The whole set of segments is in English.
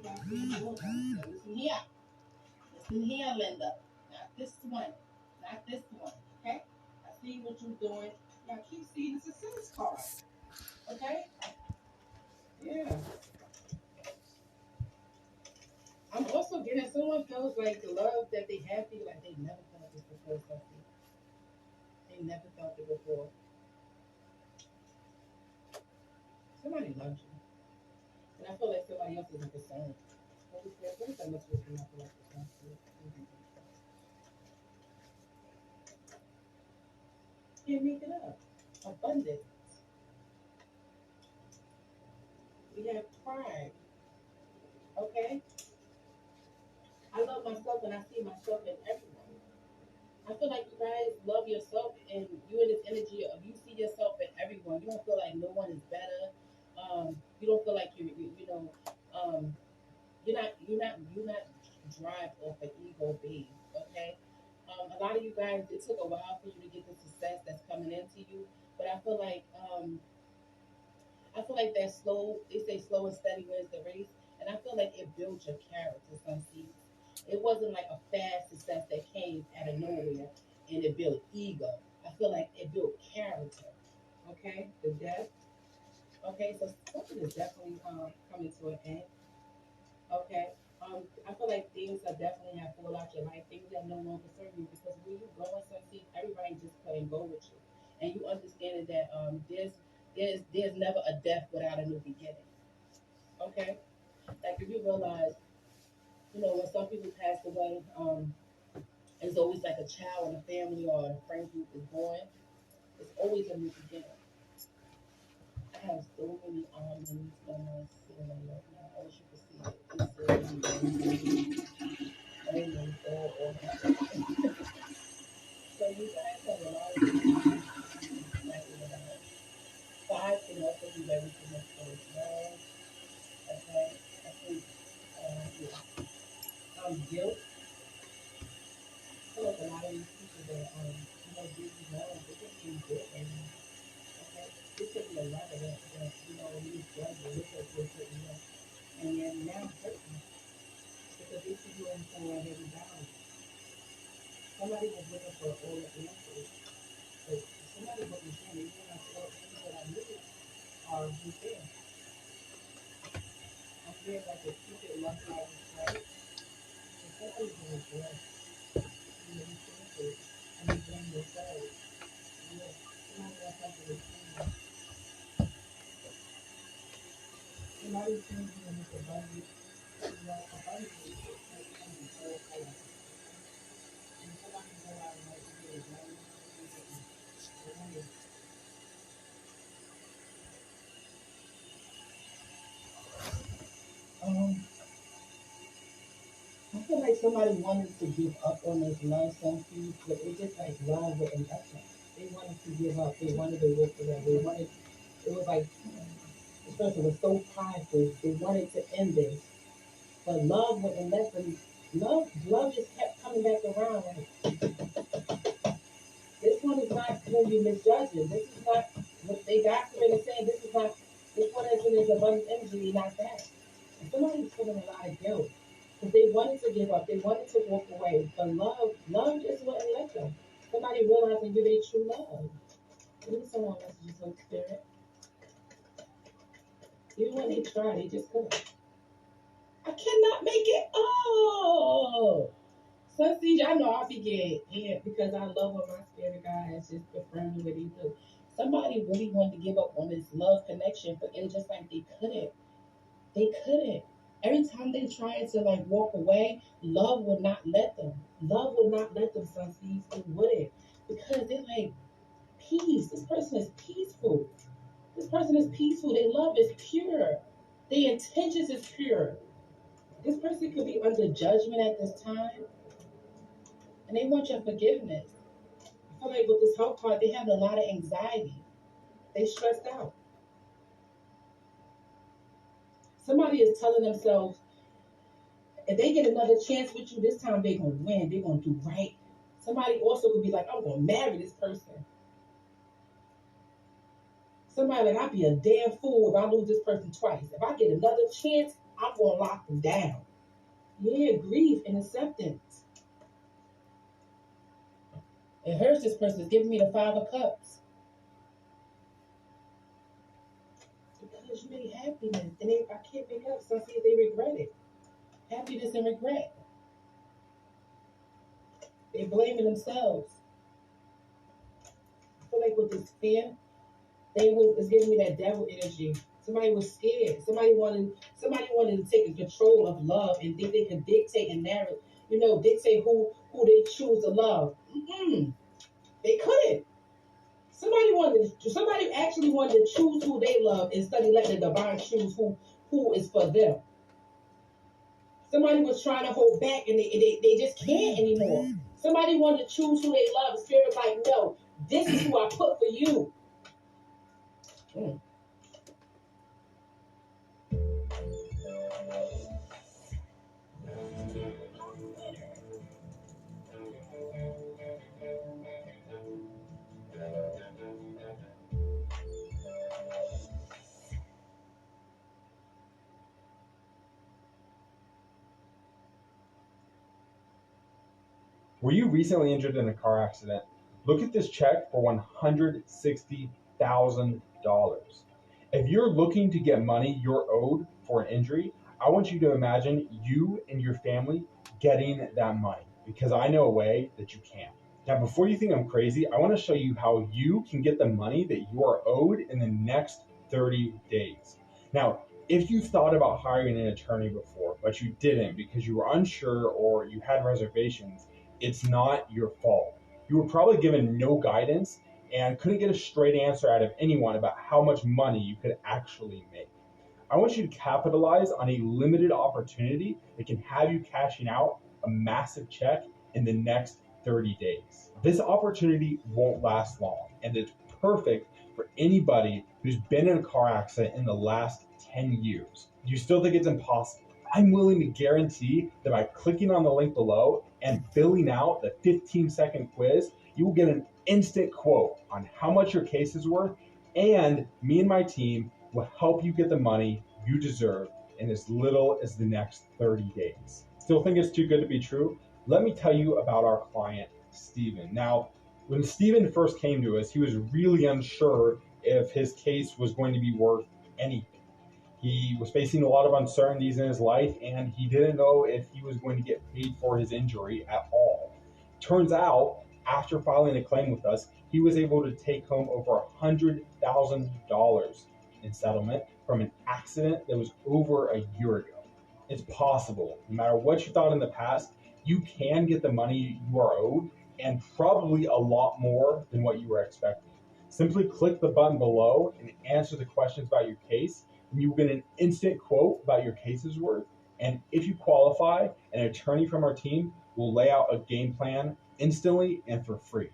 Listen here. Listen here, Linda. Not this one. Not this one. Okay? I see what you're doing. Now keep seeing the success card. Okay? Yeah. I'm also getting someone feels like the love that they have for you, like they never felt this before, something. They never felt it before. Somebody loves you. And I feel like somebody else isn't concerned. Holy Spirit, what is that much wisdom I feel like concerned for? Can't make it up. Abundance. We have pride. Okay? I love myself and I see myself in everyone. I feel like you guys love yourself and you in this energy of you see yourself in everyone. You don't feel like no one is better. You don't feel like um, you're not drive off an ego base. Okay. A lot of you guys, it took a while for you to get the success that's coming into you, but I feel like that slow. They say slow and steady wins the race, and I feel like it builds your character. Some seeds. It wasn't like a fast success that came out of nowhere and it built ego. I feel like it built character. Okay, the death. Okay, so something is definitely coming to an end. Okay. I feel like things that definitely have fall out your life, things that no longer serve you, because when you go in something, everybody just couldn't go with you, and you understanding that there's never a death without a new beginning. Okay, like if you realize, when some people pass away, it's always like a child in a family or a friend group is born. It's always a new beginning. I have so many almonds on my ceiling right now. I wish you could see it. It's so many all over. So you guys have a lot of things excited about. Five can also be very significant as well. Okay, I think yeah. Guilt. I feel like a lot of these people that did wrong, they just being guilt right now. Okay, it could be a lot of that you judge or look at what you know, and then now it's hurting because they see you in for every battle. Somebody was looking for all the answers, but somebody wasn't saying they didn't have all the things that I knew are who's there. I'm there like a secret love life, right? And somebody's going to bless you careful and you blame yourself. Yeah. Somebody got something to say. Somebody's changing in this abundance. Abundance is like something so colorful. And somebody can go out and like to get a blame. Um, I feel like somebody wanted to give up on this love something, but it just like love wouldn't let them. They wanted to give up. They wanted to walk away. It was like this person was so prideful. They wanted to end this, but love wouldn't let them. Love just kept coming back around. Like, this one is not who you misjudging. This is not what they got for me to say. This is not. This one is in his abundant energy, not that. And somebody's feeling a lot of guilt because they wanted to give up. They wanted to walk away, but love just wouldn't let them. Somebody realizing you their true love. Maybe someone messages from spirit. Even when they try, they just couldn't. I cannot make it. Oh. So see, y'all know I be getting it because I love what my spirit guy is just confirming what he do. Somebody really wanted to give up on this love connection, but it's just like they couldn't. They couldn't. Every time they tried to like walk away, love would not let them. Love would not let them, son. See, it wouldn't. Because they're like, peace. This person is peaceful. This person is peaceful. Their love is pure. Their intentions is pure. This person could be under judgment at this time, and they want your forgiveness. I feel like with this health card, they have a lot of anxiety. They stressed out. Somebody is telling themselves, if they get another chance with you, this time they're gonna win. They're gonna do right. Somebody also could be like, I'm gonna marry this person. Somebody like, I'd be a damn fool if I lose this person twice. If I get another chance, I'm going to lock them down. Yeah, grief and acceptance. It hurts this person. It's giving me the Five of Cups. Because you need happiness. And I can't make up. Some see they regret it. Happiness and regret. They're blaming themselves. I feel like with this fear, it's giving me that devil energy. Somebody was scared. Somebody wanted to take control of love and think they could dictate and narrow, dictate who they choose to love. They couldn't. Somebody actually wanted to choose who they love instead of letting the divine choose who is for them. Somebody was trying to hold back and they just can't anymore. Somebody wanted to choose who they love. The spirit was like, no, this is who I put for you. Were you recently injured in a car accident? Look at this check for $160,000. If you're looking to get money you're owed for an injury, I want you to imagine you and your family getting that money, because I know a way that you can. Now, before you think I'm crazy, I want to show you how you can get the money that you are owed in the next 30 days. Now, if you thought about hiring an attorney before, but you didn't because you were unsure or you had reservations, it's not your fault. You were probably given no guidance and couldn't get a straight answer out of anyone about how much money you could actually make. I want you to capitalize on a limited opportunity that can have you cashing out a massive check in the next 30 days. This opportunity won't last long, and it's perfect for anybody who's been in a car accident in the last 10 years. Do you still think it's impossible? I'm willing to guarantee that by clicking on the link below and filling out the 15-second quiz, you will get an instant quote on how much your case is worth, and me and my team will help you get the money you deserve in as little as the next 30 days. Still think it's too good to be true? Let me tell you about our client, Steven. Now, when Steven first came to us, he was really unsure if his case was going to be worth anything. He was facing a lot of uncertainties in his life, and he didn't know if he was going to get paid for his injury at all. Turns out, after filing a claim with us, he was able to take home over $100,000 in settlement from an accident that was over a year ago. It's possible. No matter what you thought in the past, you can get the money you are owed, and probably a lot more than what you were expecting. Simply click the button below and answer the questions about your case, and you will get an instant quote about your case's worth. And if you qualify, an attorney from our team will lay out a game plan instantly and for free.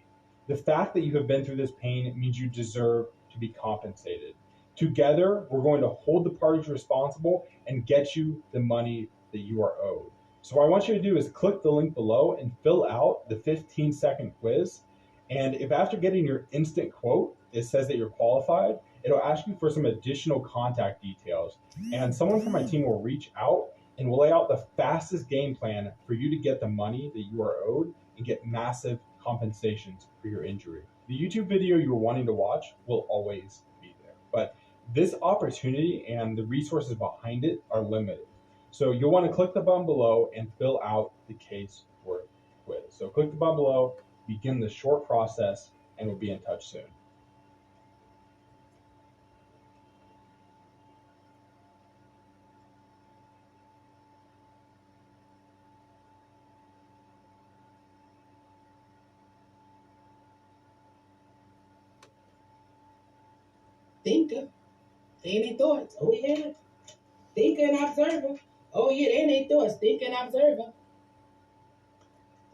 The fact that you have been through this pain means you deserve to be compensated. Together, we're going to hold the parties responsible and get you the money that you are owed. So what I want you to do is click the link below and fill out the 15-second quiz. And if after getting your instant quote, it says that you're qualified, it'll ask you for some additional contact details. And someone from my team will reach out and will lay out the fastest game plan for you to get the money that you are owed and get massive compensations for your injury. The YouTube video you were wanting to watch will always be there, but this opportunity and the resources behind it are limited. So you'll want to click the button below and fill out the case worth quiz. So click the button below, begin the short process, and we'll be in touch soon. Thinker. They in their thoughts. Oh, yeah. Thinker and observer. Oh, yeah, they in their thoughts. Thinker and observer.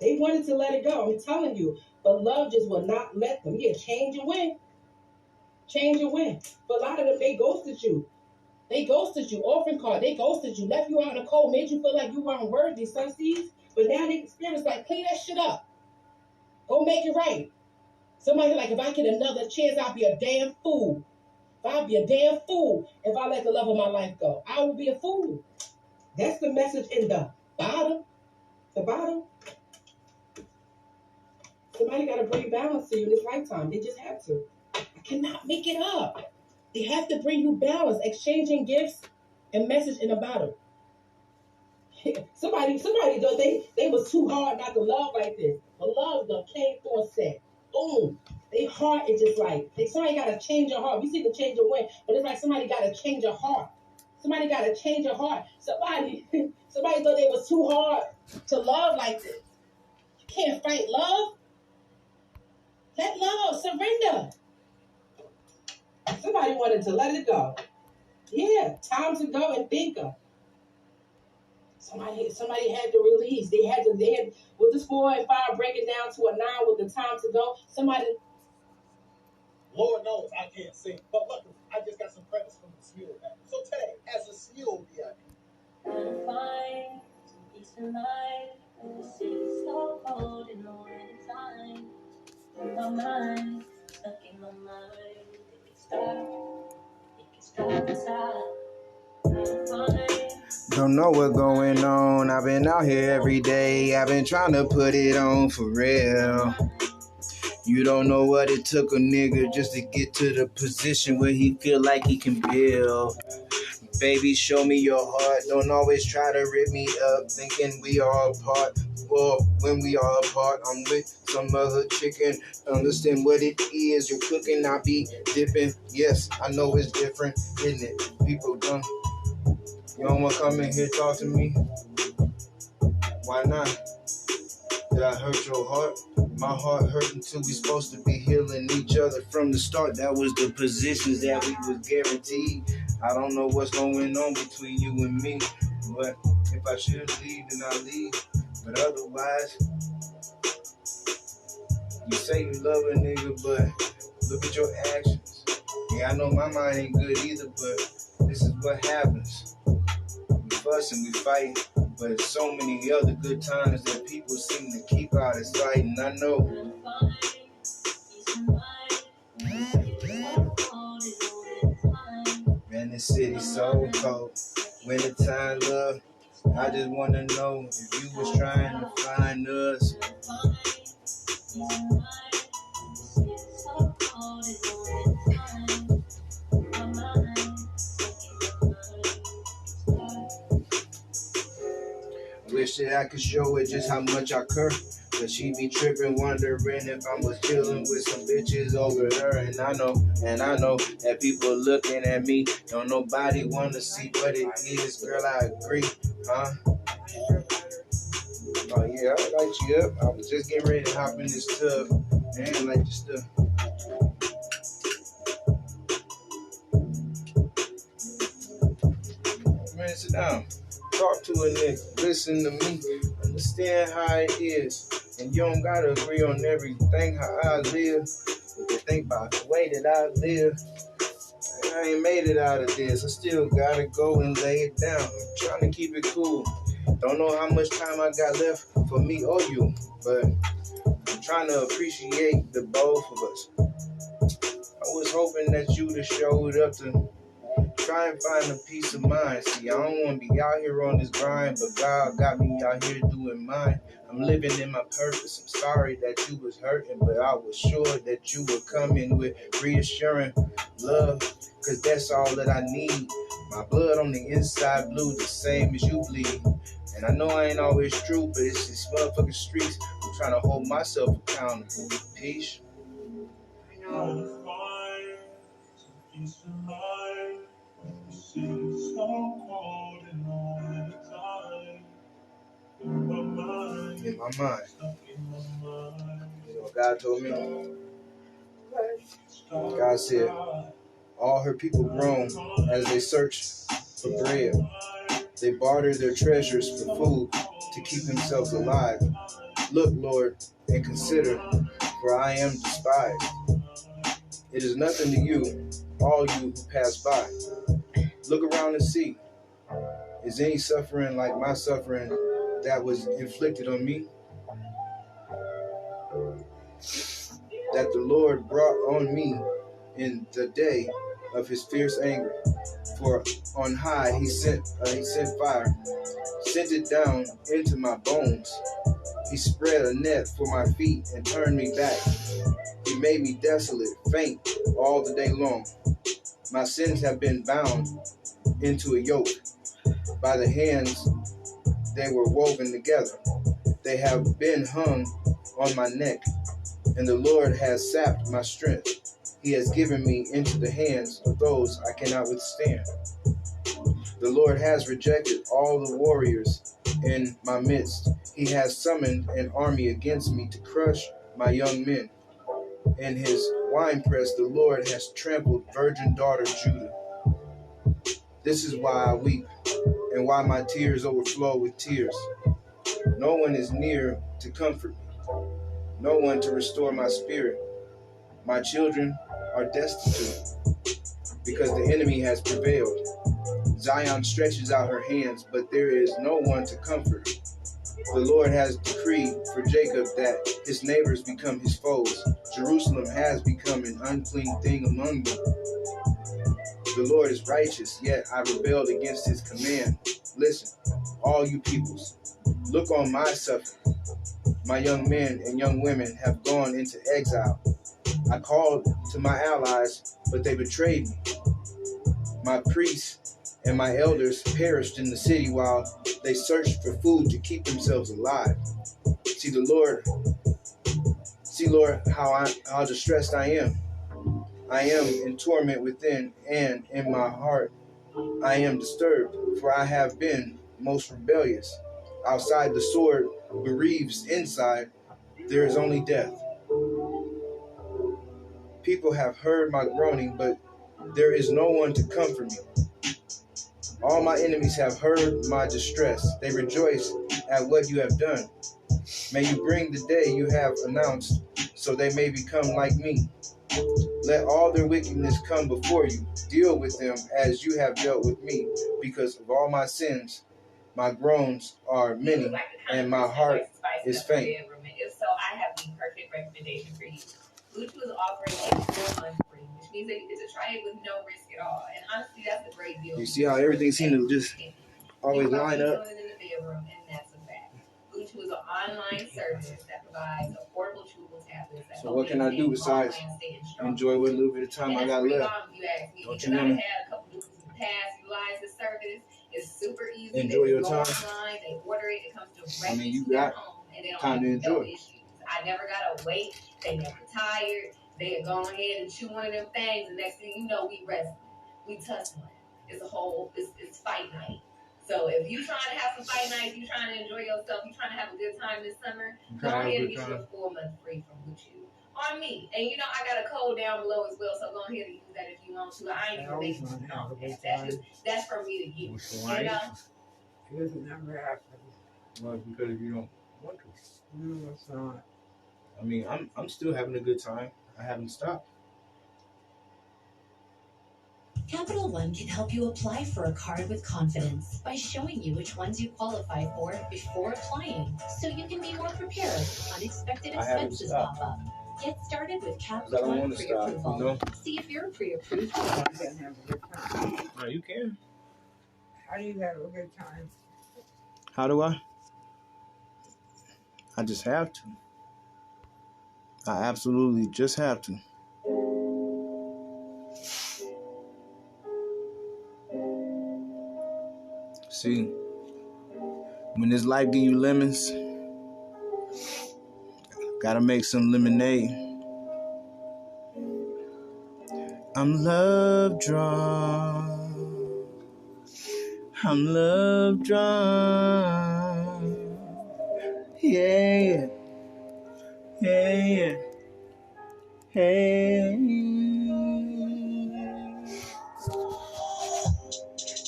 They wanted to let it go. I'm telling you. But love just will not let them. Yeah, change and win. Change and win. But a lot of them, they ghosted you. They ghosted you. Orphan card. They ghosted you. Left you out in the cold. Made you feel like you weren't worthy. Sun seeds. But now they experience like, clean that shit up. Go make it right. Somebody like, if I get another chance, I'll be a damn fool. I'll be a damn fool if I let the love of my life go. I will be a fool. That's the message in the bottom. The bottom. Somebody got to bring balance to you in this lifetime. They just have to. I cannot make it up. They have to bring you balance, exchanging gifts and message in the bottom. somebody though they was too hard not to love like this. But love done came through and said, boom. They heart is just like somebody gotta change your heart. We see the change your way, but it's like somebody gotta change your heart. Somebody gotta change your heart. Somebody thought they was too hard to love like this. You can't fight love. Let love surrender. Somebody wanted to let it go. Yeah, time to go and think of. Somebody had to release. They had with this 4 and 5 breaking down to a 9 with the time to go. Somebody. Lord knows I can't sing, but look, I just got some credits from the SEAL app. So today, as a SEAL VIP, I'm fine, some peace and light. The city's so cold in the wintertime. In my mind, stuck in my mind. It can start inside. Don't know what's going on. I've been out here every day. I've been trying to put it on for real. You don't know what it took a nigga just to get to the position where he feel like he can build. Baby, show me your heart. Don't always try to rip me up, thinking we are apart. Well, when we are apart, I'm with some other chicken. Understand what it is you're cooking. I be dipping. Yes, I know it's different, isn't it? People don't. You don't want to come in here talk to me? Why not? Did I hurt your heart? My heart hurt until we supposed to be healing each other from the start. That was the positions that we was guaranteed. I don't know what's going on between you and me, but if I should leave, then I leave. But otherwise, you say you love a nigga, but look at your actions. Yeah, I know my mind ain't good either, but this is what happens. We fuss and we fight, but there's so many other good times that people seem to keep out of sight, and I know. Man, this city's so cold. Wintertime love, I just wanna know if you was trying to find us. Wish that I could show it just how much I care. But she be tripping, wondering if I was chilling with some bitches over there. And I know that people looking at me. Don't nobody wanna see what it is, girl, I agree, huh? Oh yeah, I light you up. I was just getting ready to hop in this tub. Man, like this stuff. Man, sit down. Talk to a nigga. Listen to me. Understand how it is. And you don't gotta agree on everything how I live. If you think about the way that I live, I ain't made it out of this. I still gotta go and lay it down. I'm trying to keep it cool. Don't know how much time I got left for me or you, but I'm trying to appreciate the both of us. I was hoping that you'd have showed up to try and find a peace of mind. See, I don't want to be out here on this grind, but God got me out here doing mine. I'm living in my purpose. I'm sorry that you was hurting, but I was sure that you would come in with reassuring love, cause that's all that I need. My blood on the inside blue, the same as you bleed. And I know I ain't always true, but it's these motherfucking streets. I'm trying to hold myself accountable. Peace. In my mind. You know, God told me. God said, all her people groan as they search for bread. They barter their treasures for food to keep themselves alive. Look, Lord, and consider, for I am despised. It is nothing to you, all you who pass by. Look around and see. Is any suffering like my suffering that was inflicted on me? That the Lord brought on me in the day of his fierce anger. For on high he sent fire, sent it down into my bones. He spread a net for my feet and turned me back. He made me desolate, faint all the day long. My sins have been bound into a yoke. By the hands they were woven together. They have been hung on my neck, and the Lord has sapped my strength. He has given me into the hands of those I cannot withstand. The Lord has rejected all the warriors in my midst. He has summoned an army against me to crush my young men. In his winepress, the Lord has trampled virgin daughter Judah. This is why I weep, and why my tears overflow with tears. No one is near to comfort me, no one to restore my spirit. My children are destitute, because the enemy has prevailed. Zion stretches out her hands, but there is no one to comfort her. The Lord has decreed for Jacob that his neighbors become his foes. Jerusalem has become an unclean thing among them. The Lord is righteous, yet I rebelled against his command. Listen, all you peoples, look on my suffering. My young men and young women have gone into exile. I called to my allies, but they betrayed me. My priests and my elders perished in the city while they searched for food to keep themselves alive. See, Lord, how distressed I am. I am in torment within, and in my heart I am disturbed, for I have been most rebellious. Outside the sword bereaves, inside there is only death. People have heard my groaning, but there is no one to comfort me. All my enemies have heard my distress. They rejoice at what you have done. May you bring the day you have announced, so they may become like me. Let all their wickedness come before you. Deal with them as you have dealt with me. Because of all my sins, my groans are many, and my heart is faint. If so, I have the perfect recommendation for you. Lucha was offering a 4-month free, which means that you get to try it with no risk at all. And honestly, that's a great deal. You see how everything seems to just always line up? In the bedroom, and that's a fact. Lucha is an online service that provides affordable chewable tablets. So what can I do besides enjoy what little bit of time I got left? Don't you want to had a couple dudes in the past utilize this service? It's super easy. Enjoy your time. Online, they order it. It comes directly you to their got home, and they don't time to have no enjoy. issues. I never gotta wait. They never tired. They had gone ahead and chew one of them things, and next thing you know, we wrestling, we tussling. It's fight night. So if you trying to have some fight nights, you trying to enjoy yourself, you trying to have a good time this summer, go ahead and get you a 4-month free from Lucha on me. And you know I got a code down below as well, so go ahead and use that if you want to. I ain't even making it. That's for me to get. You know. It doesn't never happen. Well, because you don't want to. No, it's not. I mean, I'm still having a good time. I haven't stopped. Capital One can help you apply for a card with confidence by showing you which ones you qualify for before applying, so you can be more prepared if unexpected expenses pop up. Get started with Capital One pre-approval. You know? See if you're pre-approved. I can have a good time. No, you can. How do you have a good time? How do I? I just have to. I absolutely just have to. See, when this life give you lemons, gotta make some lemonade. I'm love drunk. I'm love drunk. Yeah. Hey. Hey.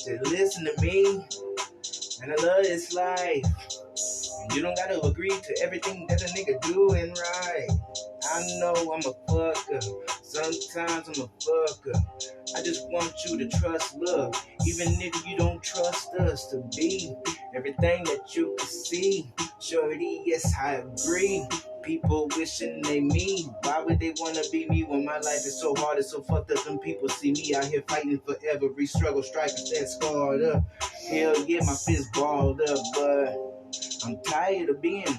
Just listen to me, and I love this life. And you don't gotta agree to everything that a nigga doing right. I know I'm a fucker. Sometimes I'm a fucker. I just want you to trust love, even if you don't trust us to be everything that you can see. Shorty, yes, I agree. people wishing they me. Why would they wanna be me when my life is so hard, it's so fucked up? Them people see me out here fighting for every struggle, strikers that scarred up. Hell yeah, my fist balled up, but I'm tired of being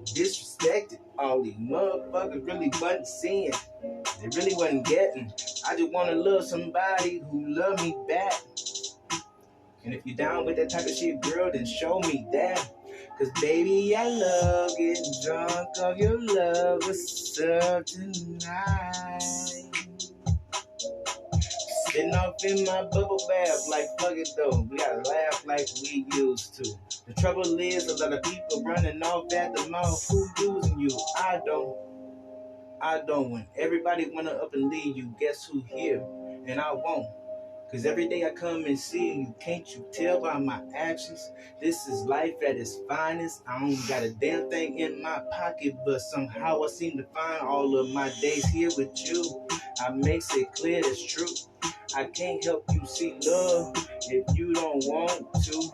disrespected. All these motherfuckers really wasn't seeing. They really wasn't getting. I just wanna love somebody who love me back. And if you're down with that type of shit, girl, then show me that. Cause baby, I love getting drunk off your love. What's up tonight? Sitting off in my bubble bath like fuck it though. We gotta laugh like we used to. The trouble is a lot of people running off at the mouth. Who using you? I don't. When everybody wanna up and leave you, guess who here? And I won't. Cause every day I come and see you, can't you tell by my actions? This is life at its finest. I don't got a damn thing in my pocket, but somehow I seem to find all of my days here with you. I makes it clear that's true. I can't help you see love if you don't want to.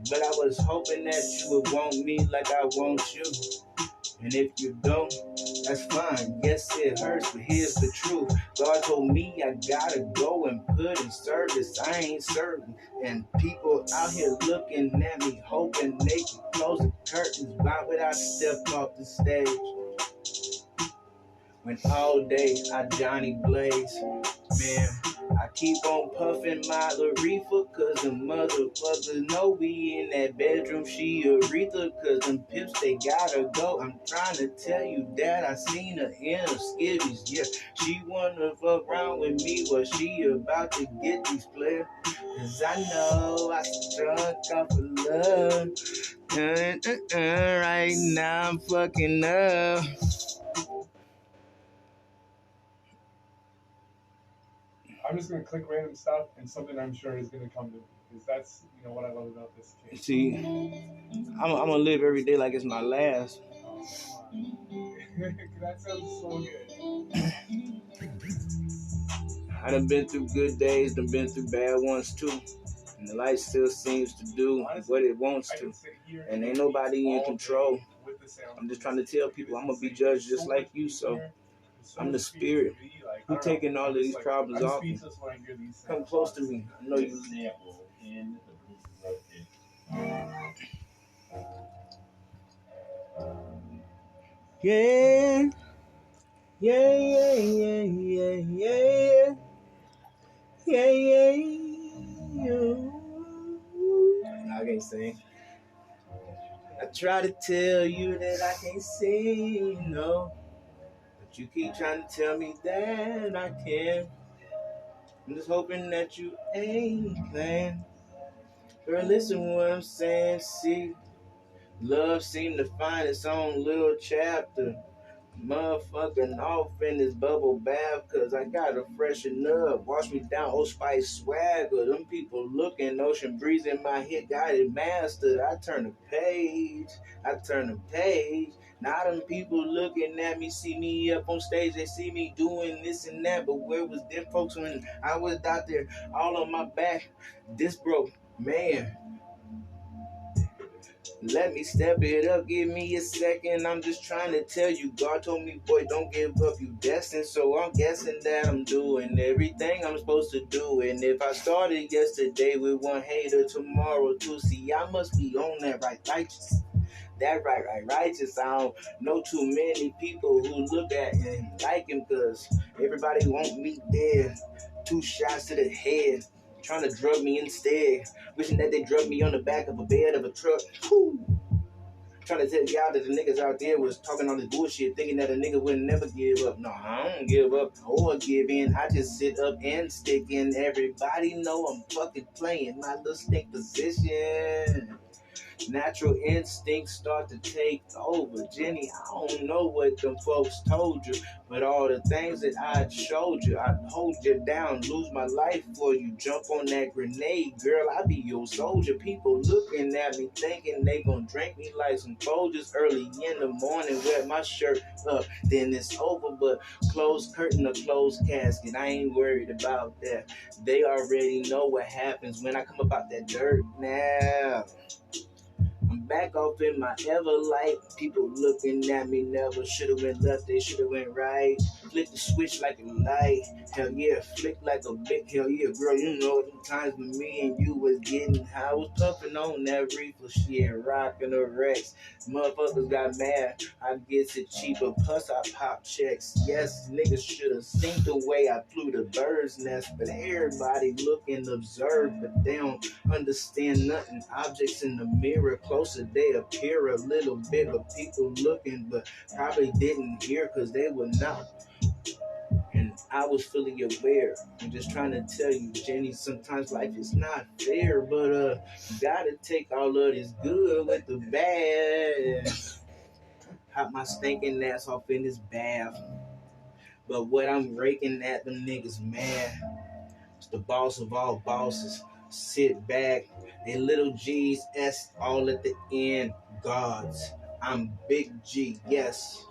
But I was hoping that you would want me like I want you. And if you don't, that's fine. Yes, it hurts, but here's the truth. God told me I gotta go and put in service. I ain't certain. And people out here looking at me, hoping they can close the curtains. Why would I step off the stage? When all day I Johnny Blaze, man, I keep on puffing my Aretha, cause the motherfuckers know we in that bedroom, she Aretha, cause them pips, they gotta go. I'm trying to tell you that I seen her in her skivvies, yeah, she wanna fuck around with me, but she about to get these players, cause I know I drunk off of love, right now I'm fucking up. I'm just gonna click random stuff, and something I'm sure is gonna come to me, because that's what I love about this kid. See, I'm gonna live every day like it's my last. Oh, come on. That sounds so good. I done been through good days, done been through bad ones too, and the light still seems to do what it wants to, and ain't nobody in control. I'm just trying to tell people I'm gonna be judged just like you, so I'm the spirit who taking all of these problems off me. Come close to me. I know you. Yeah. Yeah, yeah, yeah, yeah, yeah. Yeah, yeah, yeah. I can't sing. I try to tell you that I can't sing, no. But you keep trying to tell me that I can. I'm just hoping that you ain't playing. Girl, listen what I'm saying, see. Love seemed to find its own little chapter. Motherfucking off in this bubble bath, cause I gotta freshen up. Wash me down, Old Spice swagger. Them people looking, ocean breeze in my head, got it mastered. I turn the page. Now them people looking at me, see me up on stage, they see me doing this and that. But where was them folks when I was out there all on my back? This broke, man. Let me step it up, give me a second. I'm just trying to tell you, God told me, boy, don't give up, you destined. So I'm guessing that I'm doing everything I'm supposed to do. And if I started yesterday with one hater, tomorrow too, see, I must be on that righteous. That righteous. I don't know too many people who look at him like him, cause everybody want me dead. 2 shots to the head. Trying to drug me instead. Wishing that they drug me on the back of a bed of a truck. Whew. Trying to tell y'all that the niggas out there was talking all this bullshit, thinking that a nigga would never give up. No, I don't give up or give in. I just sit up and stick in. Everybody know I'm fucking playing my little stink position. Natural instincts start to take over. Jenny, I don't know what them folks told you, but all the things that I showed you, I'd hold you down, lose my life for you, jump on that grenade, girl, I be your soldier. People looking at me thinking they gonna drink me like some Folgers early in the morning, wear my shirt up, then it's over, but closed curtain or closed casket, I ain't worried about that. They already know what happens when I come about that dirt now. I'm back off in my Everlight. People looking at me, never should've went left, they should've went right. Flick the switch like a light. Hell yeah, flick like a big hell yeah, girl. You know the times when me and you was getting high. I was puffing on that reefer shit, rocking the Rex. Motherfuckers got mad. I guess it cheaper, plus I pop checks. Yes, niggas should've seen the way I flew the bird's nest, but everybody look and observe, but they don't understand nothing. Objects in the mirror, closer they appear a little bit, but people looking, but probably didn't hear because they were not. And I was fully aware. I'm just trying to tell you, Jenny, sometimes life is not fair, but you gotta take all of this good with the bad. Hop my stinking ass off in this bath. But what I'm raking at them niggas mad. It's the boss of all bosses. Sit back. They little G's, S all at the end. Gods. I'm Big G, yes.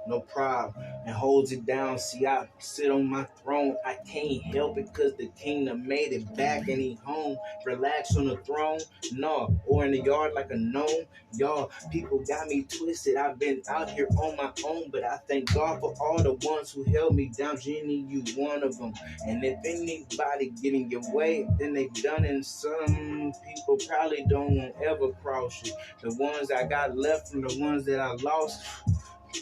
No problem, and holds it down. See, I sit on my throne. I can't help it because the kingdom made it back and he home. Relax on the throne, no, or in the yard like a gnome. Y'all, people got me twisted. I've been out here on my own, but I thank God for all the ones who held me down. Jenny, you one of them. And if anybody getting your way, then they've done it. Some people probably don't ever cross you. The ones I got left from the ones that I lost,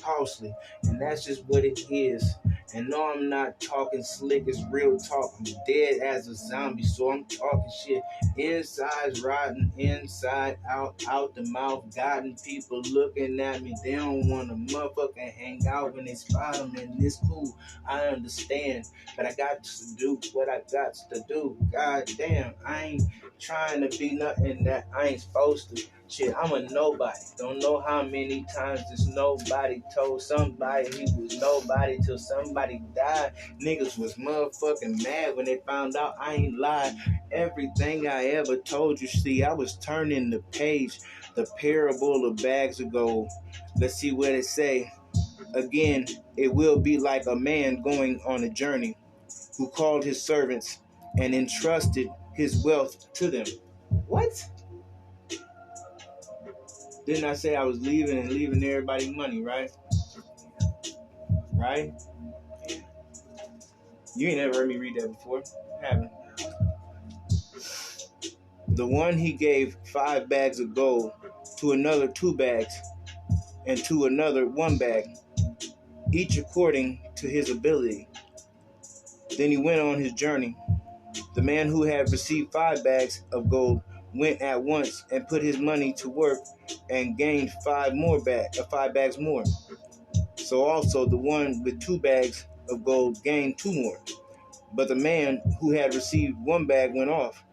costly, and that's just what it is. And no, I'm not talking slick, it's real talk. I'm dead as a zombie, so I'm talking shit. Inside's rotten, inside out, out the mouth. Gotten people looking at me, they don't want to motherfucking hang out when they spot them, and it's cool, I understand, but I got to do what I got to do. God damn, I ain't trying to be nothing that I ain't supposed to. Shit, I'm a nobody. Don't know how many times this nobody told somebody he was nobody till somebody died. Niggas was motherfucking mad when they found out I ain't lied. Everything I ever told you, see, I was turning the page. The parable of bags of gold. Let's see what it say. Again, it will be like a man going on a journey who called his servants and entrusted his wealth to them. What? Didn't I say I was leaving and leaving everybody money, right? Right? You ain't never heard me read that before. Haven't. The one he gave 5 bags of gold, to another 2 bags, and to another 1 bag, each according to his ability. Then he went on his journey. The man who had received 5 bags of gold went at once and put his money to work and gained 5 bags more. So also the one with 2 bags of gold gained 2 more. But the man who had received 1 bag went off,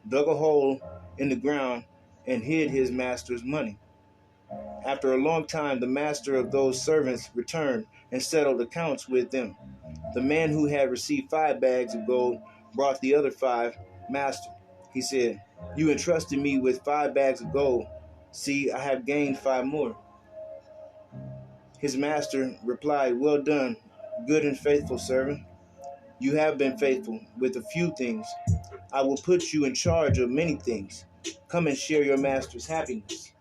dug a hole in the ground, and hid his master's money. After a long time, the master of those servants returned and settled accounts with them. The man who had received 5 bags of gold brought the other 5. Master, he said, you entrusted me with 5 bags of gold. See, I have gained 5 more. His master replied, well done, good and faithful servant. You have been faithful with a few things. I will put you in charge of many things. Come and share your master's happiness.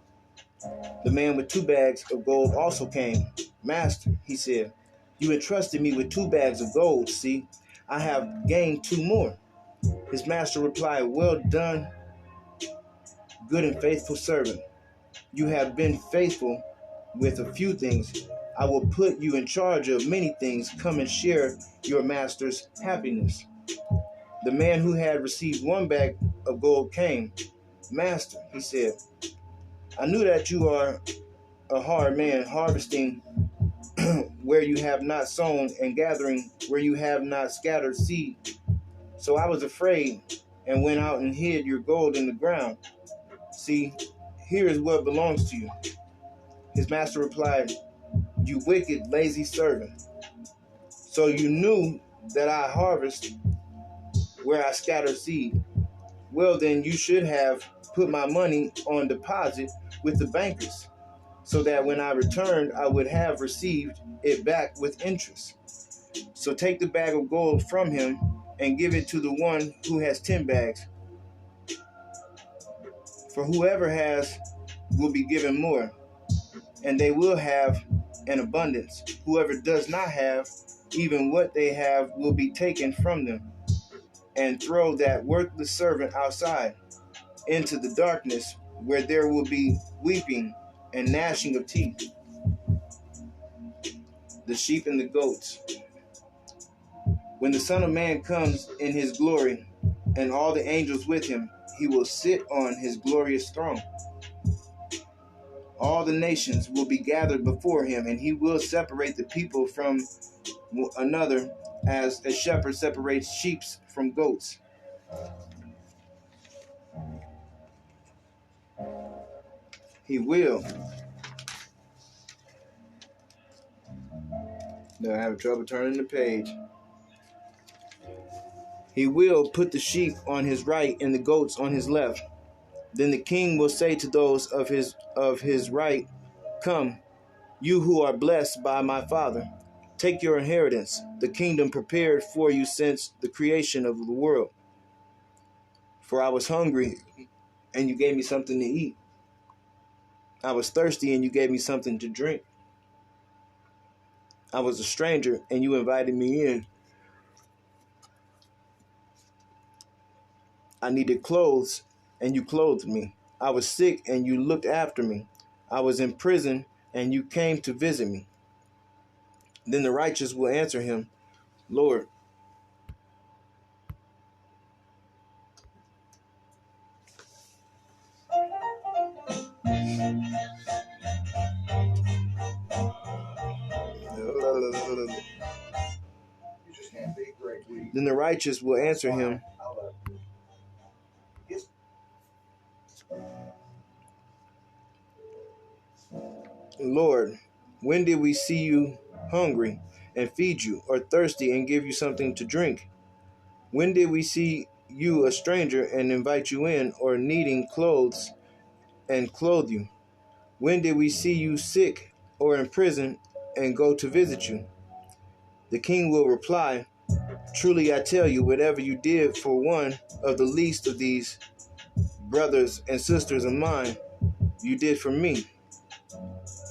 The man with 2 bags of gold also came. Master, he said, you entrusted me with 2 bags of gold. See, I have gained 2 more. His master replied, well done, good and faithful servant. You have been faithful with a few things. I will put you in charge of many things. Come and share your master's happiness. The man who had received 1 bag of gold came. Master, he said, I knew that you are a hard man, harvesting where you have not sown and gathering where you have not scattered seed. So I was afraid and went out and hid your gold in the ground. See, here is what belongs to you. His master replied, you wicked, lazy servant. So you knew that I harvest where I scatter seed. Well, then you should have put my money on deposit with the bankers, so that when I returned, I would have received it back with interest. So take the bag of gold from him and give it to the one who has 10 bags. For whoever has will be given more, and they will have an abundance. Whoever does not have, even what they have will be taken from them. And throw that worthless servant outside into the darkness, where there will be weeping and gnashing of teeth. The sheep and the goats. When the Son of Man comes in his glory, and all the angels with him, he will sit on his glorious throne. All the nations will be gathered before him, and he will separate the people from another, as a shepherd separates sheep from goats. He will. No, I have trouble turning the page. He will put the sheep on his right and the goats on his left. Then the king will say to those of his right, "Come, you who are blessed by my Father, take your inheritance, the kingdom prepared for you since the creation of the world. For I was hungry, and you gave me something to eat. I was thirsty, and you gave me something to drink. I was a stranger, and you invited me in. I needed clothes, and you clothed me. I was sick, and you looked after me. I was in prison, and you came to visit me." Then the righteous will answer him, "Lord, Then the righteous will answer him, "Lord, when did we see you hungry and feed you, or thirsty and give you something to drink? When did we see you a stranger and invite you in, or needing clothes and clothe you? When did we see you sick or in prison and go to visit you?" The king will reply, "Truly I tell you, whatever you did for one of the least of these brothers and sisters of mine, you did for me."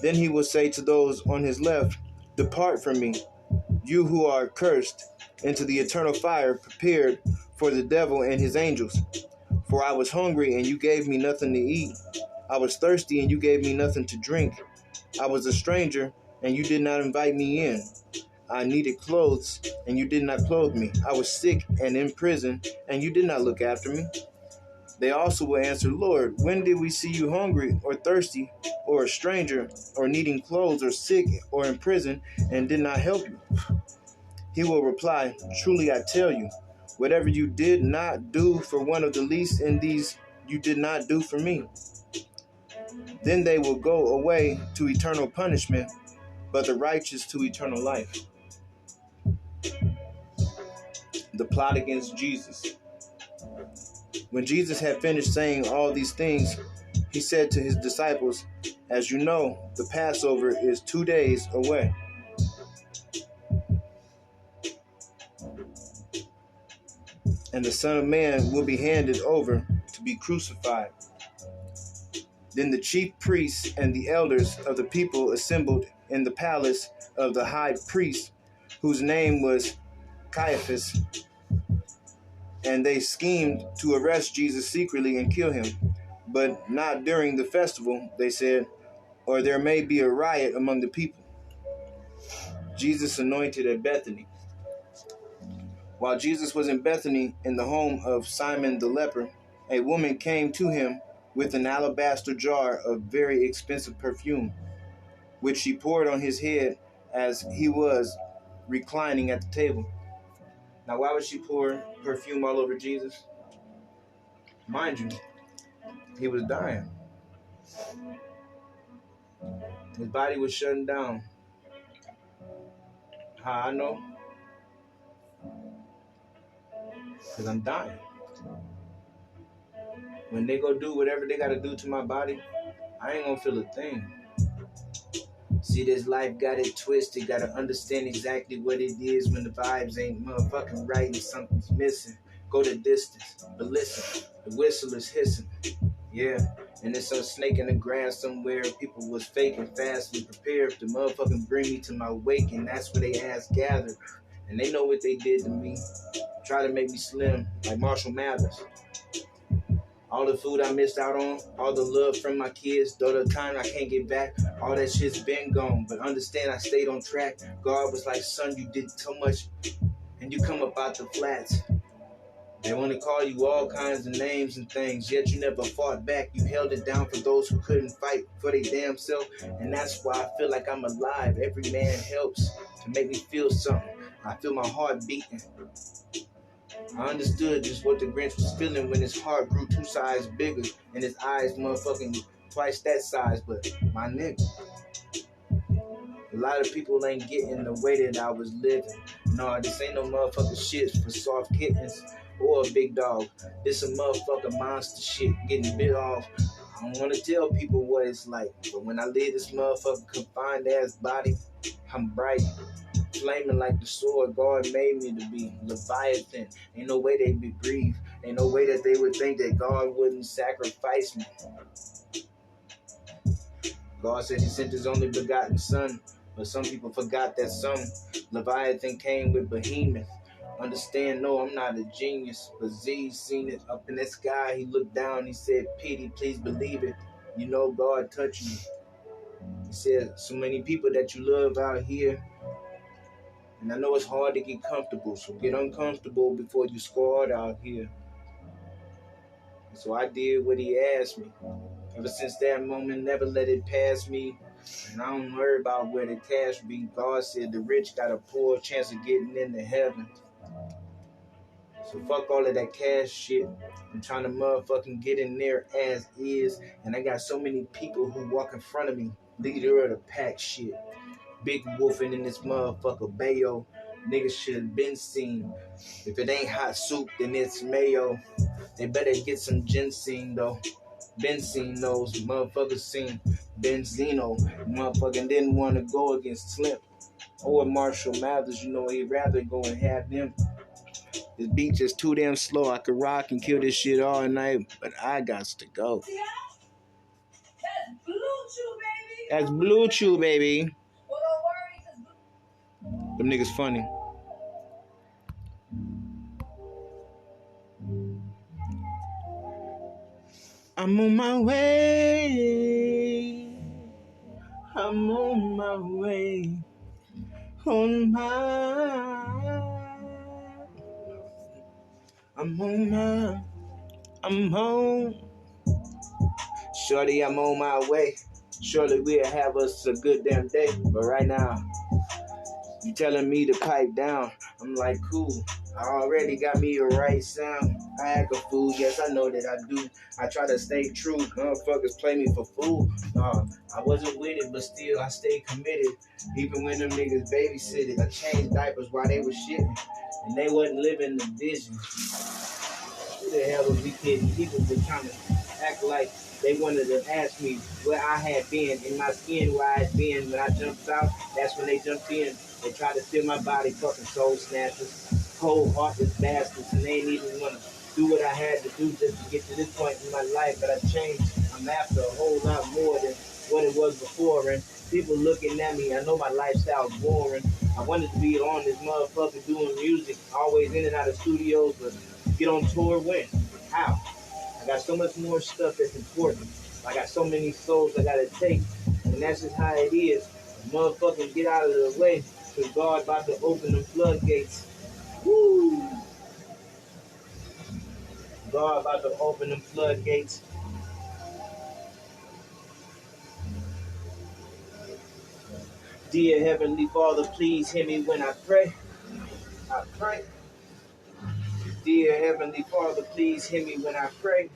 Then he will say to those on his left, "Depart from me, you who are cursed, into the eternal fire prepared for the devil and his angels. For I was hungry, and you gave me nothing to eat. I was thirsty, and you gave me nothing to drink. I was a stranger, and you did not invite me in. I needed clothes, and you did not clothe me. I was sick and in prison, and you did not look after me." They also will answer, "Lord, when did we see you hungry or thirsty or a stranger or needing clothes or sick or in prison and did not help you?" He will reply, "Truly I tell you, whatever you did not do for one of the least in these, you did not do for me." Then they will go away to eternal punishment, but the righteous to eternal life. The plot against Jesus. When Jesus had finished saying all these things, he said to his disciples, "As you know, the Passover is 2 days away. And the Son of Man will be handed over to be crucified." Then the chief priests and the elders of the people assembled in the palace of the high priest, whose name was Caiaphas, and they schemed to arrest Jesus secretly and kill him, but not during the festival, they said, or there may be a riot among the people. Jesus anointed at Bethany. While Jesus was in Bethany in the home of Simon the leper, a woman came to him with an alabaster jar of very expensive perfume, which she poured on his head as he was reclining at the table. Now, why would she pour perfume all over Jesus? Mind you, he was dying. His body was shutting down. How I know? Because I'm dying. When they go do whatever they got to do to my body, I ain't going to feel a thing. See, this life got it twisted. Got to understand exactly what it is when the vibes ain't motherfucking right and something's missing. Go the distance, but listen, the whistle is hissing. Yeah, And there's some snake in the grass somewhere. People was faking fast and prepared to motherfucking bring me to my wake. And that's where they ass gathered. And they know what they did to me. Try to make me slim like Marshall Mathers. All the food I missed out on, all the love from my kids, though the time I can't get back, all that shit's been gone. But understand I stayed on track. God was like, son, you did so much and you come up out the flats. They want to call you all kinds of names and things, yet you never fought back. You held it down for those who couldn't fight for their damn self. And that's why I feel like I'm alive. Every man helps to make me feel something. I feel my heart beating. I understood just what the Grinch was feeling when his heart grew 2 sizes bigger and his eyes motherfucking twice that size. But my nigga, a lot of people ain't getting the way that I was living. No, this ain't no motherfucking shit for soft kittens or a big dog. This a motherfucking monster shit getting bit off. I don't want to tell people what it's like, but when I leave this motherfucking confined ass body, I'm bright, flaming like the sword God made me to be. Leviathan. Ain't no way they'd be grieved. Ain't no way that they would think that God wouldn't sacrifice me. God said he sent his only begotten son, but some people forgot that some Leviathan came with behemoth. Understand, no, I'm not a genius, but Z seen it up in the sky. He looked down, he said, pity, please believe it. You know God touched you. He said, so many people that you love out here, and I know it's hard to get comfortable, so get uncomfortable before you squad out here. And so I did what he asked me. Ever since that moment, never let it pass me. And I don't worry about where the cash be. God said the rich got a poor chance of getting into heaven. So fuck all of that cash shit. I'm trying to motherfucking get in there as is. And I got so many people who walk in front of me. Leader of the pack shit. Big wolfing in this motherfucker Bayo. Niggas should have been seen. If it ain't hot soup, then it's mayo. They better get some ginseng though. Benzene those motherfuckers seen Benzino. Motherfucking didn't want to go against Slim or Marshall Mathers. You know, he'd rather go and have them. This beat just too damn slow. I could rock and kill this shit all night, but I got to go. That's Blue Chew, baby. Well, don't worry, them niggas funny. I'm on my way. I'm on my way. I'm home. Shorty, I'm on my way. Surely we'll have us a good damn day. But right now, you telling me to pipe down. I'm like, cool. I already got me a right sound. I act a fool, yes, I know that I do. I try to stay true. Motherfuckers play me for fool. I wasn't with it, but still I stayed committed. Even when them niggas babysitted, I changed diapers while they was shitting. And they wasn't living the vision. Who the hell was we kidding? People were trying to act like they wanted to ask me where I had been in my skin, where I had been when I jumped out. That's when they jumped in. They tried to steal my body, fucking soul snatchers, cold heartless bastards, and they didn't even want to do what I had to do just to get to this point in my life. But I changed. I'm after a whole lot more than what it was before. And people looking at me, I know my lifestyle's boring. I wanted to be on this motherfucker doing music, always in and out of studios, but get on tour when? How? I got so much more stuff that's important. I got so many souls I gotta take, and that's just how it is. Motherfucking get out of the way, because God about to open the floodgates. Woo! God about to open the floodgates. Dear Heavenly Father, please hear me when I pray. I pray. Dear Heavenly Father, please hear me when I pray.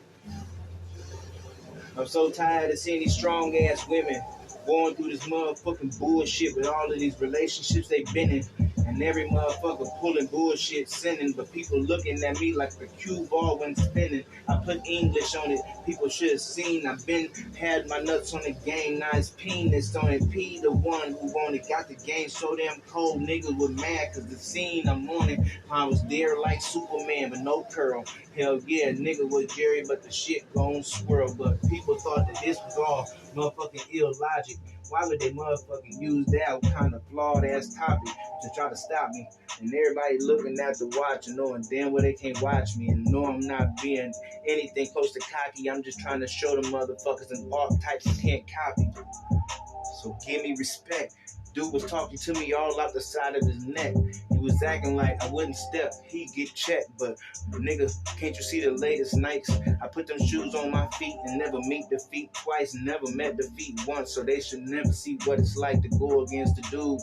I'm so tired of seeing these strong-ass women going through this motherfucking bullshit with all of these relationships they've been in. And every motherfucker pulling bullshit, sinning, but people looking at me like a cue ball when spinning. I put English on it, people should have seen. I've been had my nuts on the game, now it's penis on it. P the one who only got the game so damn cold. Niggas was mad cause the scene I'm on it. I was there like Superman, but no curl. Hell yeah, nigga was Jerry, but the shit gon' swirl. But people thought that this was all motherfucking illogic. Why would they motherfucking use that kind of flawed ass topic to try to stop me? And everybody looking at the watch and knowing damn well they can't watch me. And know I'm not being anything close to cocky. I'm just trying to show the motherfuckers and archetypes you can't copy. So give me respect. Dude was talking to me all out the side of his neck. He was acting like I wouldn't step, he'd get checked. But nigga, can't you see the latest Nikes? I put them shoes on my feet and never meet defeat twice. Never met defeat once, so they should never see what it's like to go against the dude.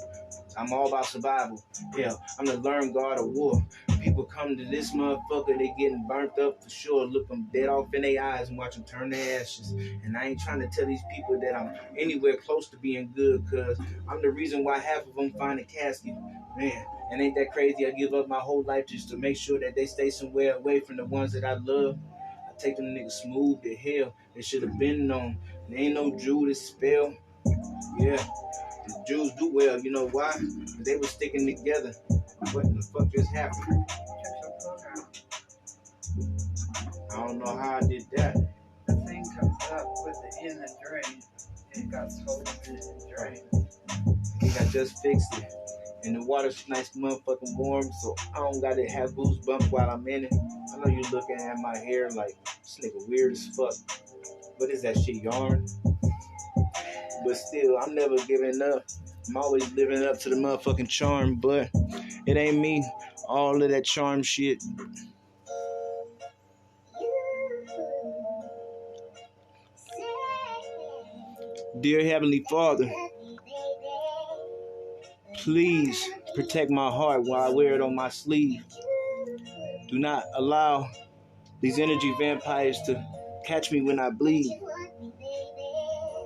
I'm all about survival. Hell, I'm the learned god of war. People come to this motherfucker, they getting burnt up for sure. Look them dead off in their eyes and watch them turn to ashes. And I ain't trying to tell these people that I'm anywhere close to being good, cause I'm the reason why half of them find a casket. Man, and ain't that crazy? I give up my whole life just to make sure that they stay somewhere away from the ones that I love. I take them niggas smooth to hell. They should have been known. There ain't no Judas spell. Yeah. The Jews do well, you know why? Because they were sticking together. What the fuck just happened? I don't know how I did that. The thing comes up with it in the drain. It got sold in the drain. I think I just fixed it. And the water's nice motherfucking warm, so I don't gotta have goosebumps while I'm in it. I know you looking at my hair like, this nigga weird as fuck. What is that shit, yarn? But still, I'm never giving up. I'm always living up to the motherfucking charm, but it ain't me. All of that charm shit. Dear Heavenly Father, please protect my heart while I wear it on my sleeve. Do not allow these energy vampires to catch me when I bleed.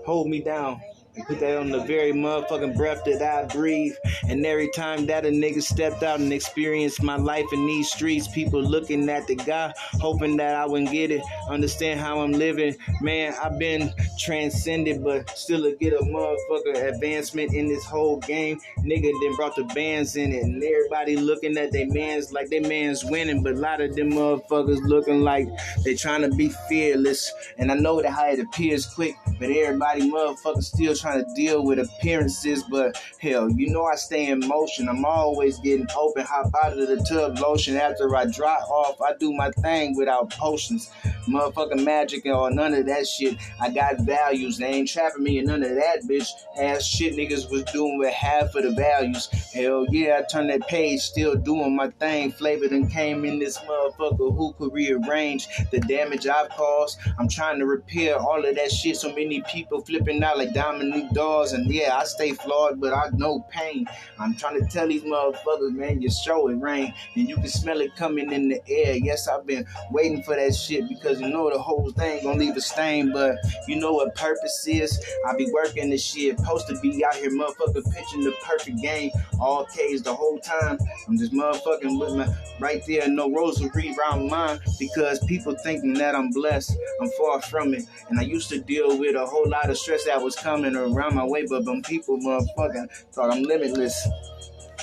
Hold me down and put that on the very motherfucking breath that I breathe. And every time that a nigga stepped out and experienced my life in these streets, people looking at the guy, hoping that I wouldn't get it, understand how I'm living. Man, I've been transcended, but still to get a motherfucker advancement in this whole game. Nigga then brought the bands in it, and everybody looking at their mans like their man's winning, but a lot of them motherfuckers looking like they trying to be fearless. And I know that how it appears quick, but everybody motherfuckers still trying to deal with appearances. But hell, you know I stay in motion. I'm always getting open, hop out of the tub lotion. After I dry off, I do my thing without potions. Motherfucking magic or none of that shit. I got values. They ain't trapping me in none of that bitch ass shit niggas was doing with half of the values. Hell yeah, I turned that page, still doing my thing. Flavor done came in this motherfucker who could rearrange the damage I've caused. I'm trying to repair all of that shit. So many people flipping out like Dominique Dawes. And yeah, I stay flawed, but I know pain. I'm trying to tell these motherfuckers, man, your show it rain. And you can smell it coming in the air. Yes, I've been waiting for that shit because you know the whole thing gonna leave a stain. But you know what purpose is? I be working this shit. Supposed to be out here motherfucker pitching the perfect game. All K's the whole time. I'm just motherfucking with my right there, no rosary around mine. Because people thinking that I'm blessed. I'm far from it. And I used to deal with a whole lot of stress that was coming around my way. But them people motherfucking thought I'm limitless.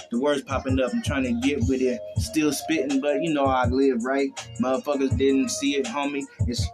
The words popping up, I'm trying to get with it. Still spitting, but you know I live right. Motherfuckers didn't see it, homie. It's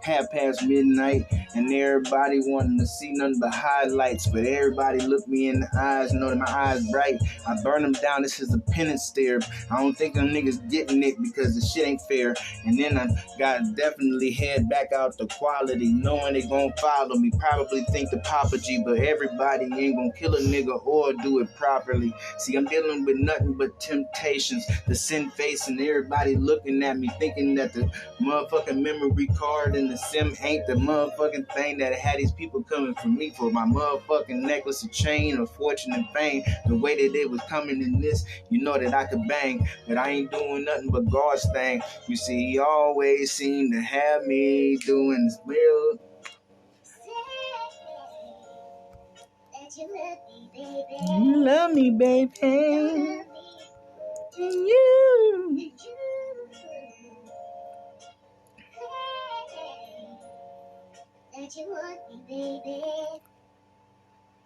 midnight, and everybody wanting to see nothing but highlights. But everybody look me in the eyes, know that my eyes bright. I burn them down, this is a penance stare. I don't think them niggas getting it because the shit ain't fair. And then I gotta definitely head back out to quality, knowing they gon' follow me. Probably think the Papa G, but everybody ain't gon' kill a nigga or do it properly. See, I'm dealing with nothing but temptations, the sin face, and everybody looking at me thinking that the motherfucking memory card and the sim ain't the motherfucking thing that had these people coming for me for my motherfucking necklace, a chain, a fortune, and fame. The way that they was coming in this, you know that I could bang, but I ain't doing nothing but God's thing. You see, he always seemed to have me doing this will. You love me, baby. And you. That you want me, baby.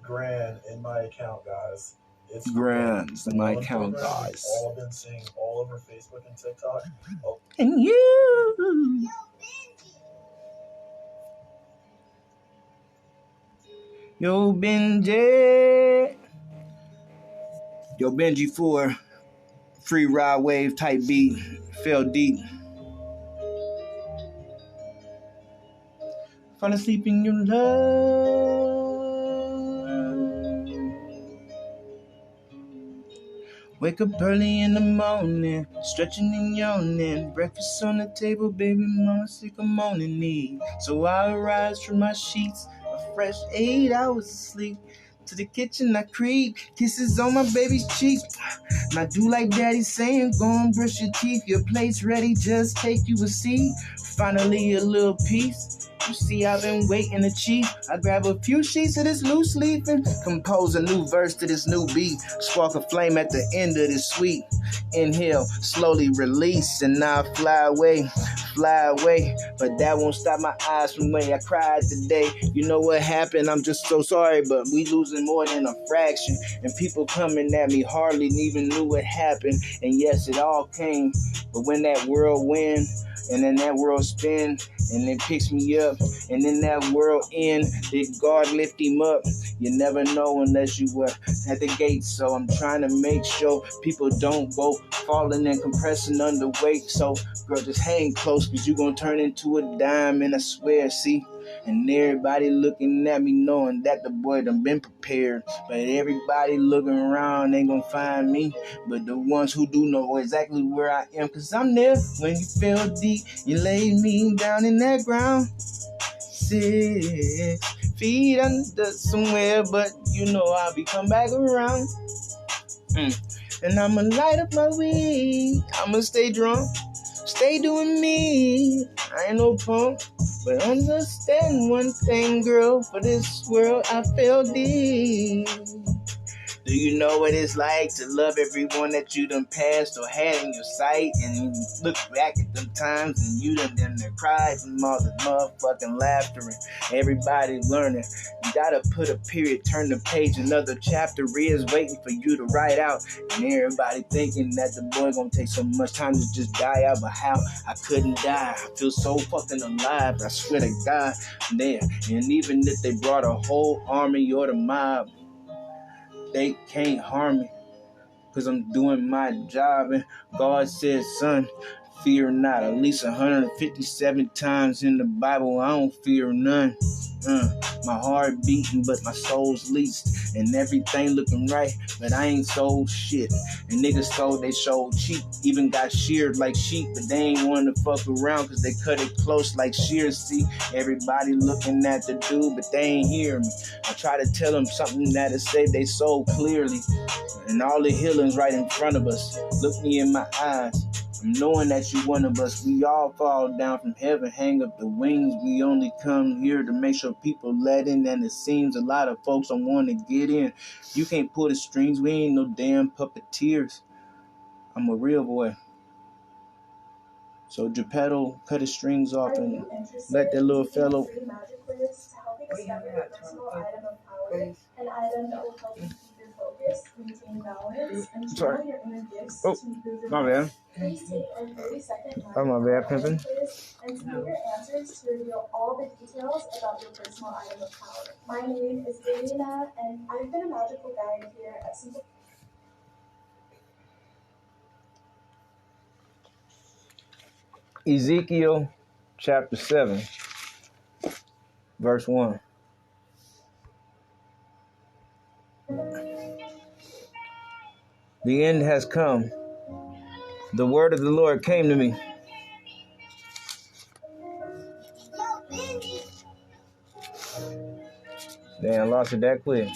Grand in my account, guys. It's Grand in my account, program guys. We've all been seeing all over Facebook and TikTok. Oh. And you. Yo, Benji. Yo, Benji 4. Free ride wave type beat. Fell deep. Fall asleep in your love. Wake up early in the morning, stretching and yawning. Breakfast on the table, baby mama sick of moaning need. So I rise from my sheets, a fresh 8 hours of sleep. To the kitchen I creep, kisses on my baby's cheek. And I do like daddy saying, go and brush your teeth. Your plate's ready, just take you a seat. Finally a little piece. You see I've been waiting to cheat. I grab a few sheets of this loose leaf and compose a new verse to this new beat. Spark a flame at the end of this sweet. Inhale, slowly release, and now I fly away. But that won't stop my eyes from where I cried today. You know what happened? I'm just so sorry, but we losing more than a fraction. And people coming at me hardly even knew what happened. And yes, it all came. But when that whirlwind and then that world spin, and it picks me up, and then that world end, did God lift him up? You never know unless you were at the gate. So I'm trying to make sure people don't go falling and compressing under weight. So girl, just hang close, cause you gonna turn into a dime, and I swear, see. And everybody looking at me knowing that the boy done been prepared. But everybody looking around ain't gonna find me. But the ones who do know exactly where I am, cause I'm there when you fell deep. You laid me down in that ground. 6 feet under somewhere, but you know I'll be come back around. And I'ma light up my weed. I'ma stay drunk. Stay doing me. I ain't no punk. But understand one thing, girl. For this world, I fell deep. Do you know what it's like to love everyone that you done passed or had in your sight? And you look back at them times and you done cried from all the motherfucking laughter and everybody learning. You gotta put a period, turn the page, another chapter is waiting for you to write out. And everybody thinking that the boy gonna take so much time to just die out, but how I couldn't die. I feel so fucking alive, I swear to God, there. And even if they brought a whole army or the mob, they can't harm me, cause I'm doing my job. And God said, son, fear not. At least 157 times in the Bible, I don't fear none. My heart beating, but my soul's leased. And everything looking right, but I ain't sold shit. And niggas told they sold cheap. Even got sheared like sheep, but they ain't wanna fuck around, cause they cut it close like shears. See, everybody looking at the dude, but they ain't hear me. I try to tell them something that'll save they soul clearly. And all the healing's right in front of us. Look me in my eyes. I'm knowing that you one of us. We all fall down from heaven, hang up the wings. We only come here to make sure people let in, and it seems a lot of folks don't want to get in. You can't pull the strings. We ain't no damn puppeteers. I'm a real boy. So Geppetto cut his strings off and let that little fellow. An item that will help you keep your focus, maintain balance, and Sorry. channel your inner gifts Oh, to improve your my bad. Please take a 30-second Oh, my bad, Pimpin'. and submit your answers to reveal all the details about your personal item of power. My name is Irina, and I've been a magical guide here at Simple. Ezekiel chapter 7, verse 1. The end has come. The word of the Lord came to me. Damn, I lost it that quick.